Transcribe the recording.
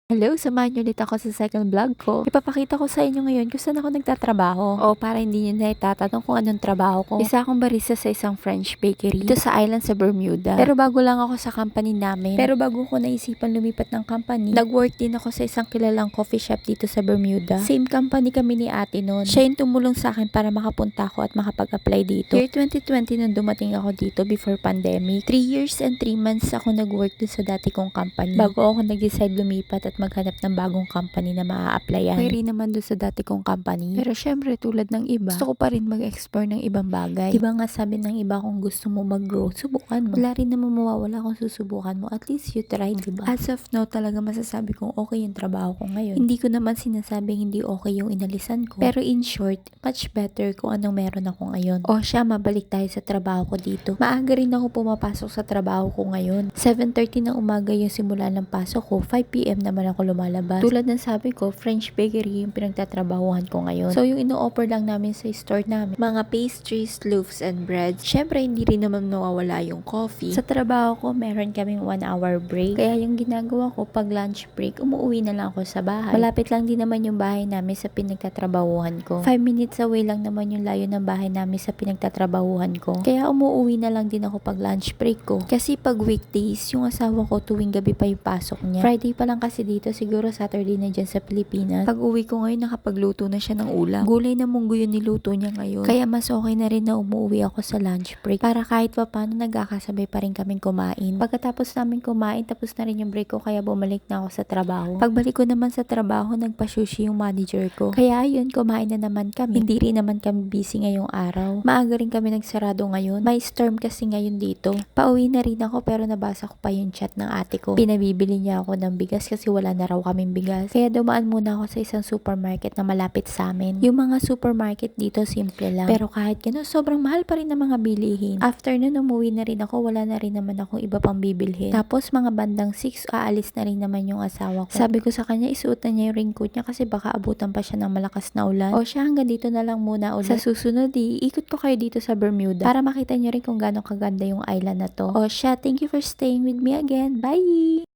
Hello, samahan niyo ulit ako sa second vlog ko. Ipapakita ko sa inyo ngayon kung saan ako nagtatrabaho. O para hindi niyo na itatanong kung anong trabaho ko. Isa akong barista sa isang French bakery dito sa island sa Bermuda. Pero bago lang ako sa company namin. Pero bago ko naisipan lumipat ng company, nag-work din ako sa isang kilalang coffee shop dito sa Bermuda. Same company kami ni ate noon. Siya yung tumulong sa akin para makapunta ako at makapag-apply dito. Year 2020 nung dumating ako dito before pandemic. 3 years and 3 months ako nag-work dun sa dati kong company. Bago ako nag-decide lumipat at maghanap ng bagong company na maa-applyan. Query naman doon sa dati kong company. Pero syempre tulad ng iba, gusto ko pa rin mag-explore ng ibang bagay. Diba nga sabi ng iba kung gusto mo mag-grow, subukan mo. Wala rin naman mawawala kung susubukan mo. At least you try, diba? As of now, talaga masasabi kong okay yung trabaho ko ngayon. Hindi ko naman sinasabing hindi okay yung inalisan ko. Pero in short, much better kung anong meron ako ngayon. O siya, mabalik tayo sa trabaho ko dito. Maaga rin ako pumapasok sa trabaho ko ngayon. 7:30 ng umaga yung simula ng pasok ko, 5 PM naman ako lumalabas. Tulad ng sabi ko, French bakery yung pinagtatrabahuhan ko ngayon. So yung ino-offer lang namin sa store namin, mga pastries, loaves, and breads. Syempre, hindi rin naman nawawala yung coffee. Sa trabaho ko, meron kaming 1 hour break. Kaya yung ginagawa ko, pag lunch break, umuwi na lang ako sa bahay. Malapit lang din naman yung bahay namin sa pinagtatrabahuhan ko. 5 minutes away lang naman yung layo ng bahay namin sa pinagtatrabahuhan ko. Kaya umuwi na lang din ako pag lunch break ko. Kasi pag weekdays, yung asawa ko tuwing gabi pa yung pasok niya. Friday pa lang kasi dito, siguro Saturday na dyan sa Pilipinas. Pag uwi ko ngayon, nakapagluto na siya ng ulam. Gulay na munggo yung niluto niya ngayon. Kaya mas okay na rin na umuwi ako sa lunch break. Para kahit pa paano, nagkakasabay pa rin kaming kumain. Pagkatapos namin kumain, tapos na rin yung break ko, kaya bumalik na ako sa trabaho. Pagbalik ko naman sa trabaho, nagpa-sushi yung manager ko. Kaya yun, kumain na naman kami. Hindi rin naman kami busy ngayong araw. Maaga rin kami nagsarado ngayon. May storm kasi ngayon dito. Pauwi na rin ako pero nabasa ko pa yung chat ng ate ko. Pinabibili niya ako ng bigas kasi wala na raw kaming bigas. Kaya dumaan muna ako sa isang supermarket na malapit sa amin. Yung mga supermarket dito simple lang. Pero kahit gano'n, sobrang mahal pa rin ng mga bilihin. After nun, umuwi na rin ako. Wala na rin naman akong iba pang bibilhin. Tapos mga bandang 6, aalis na rin naman yung asawa ko. Sabi ko sa kanya, isuotan niya yung raincoat niya kasi baka abutan pa siya ng malakas na ulan. O siya, hanggang dito na lang muna ulit. Sa susunod, ikot ko kayo dito sa Bermuda para makita niyo rin kung gaano kaganda yung island na to. O siya, thank you for staying with me again. Bye!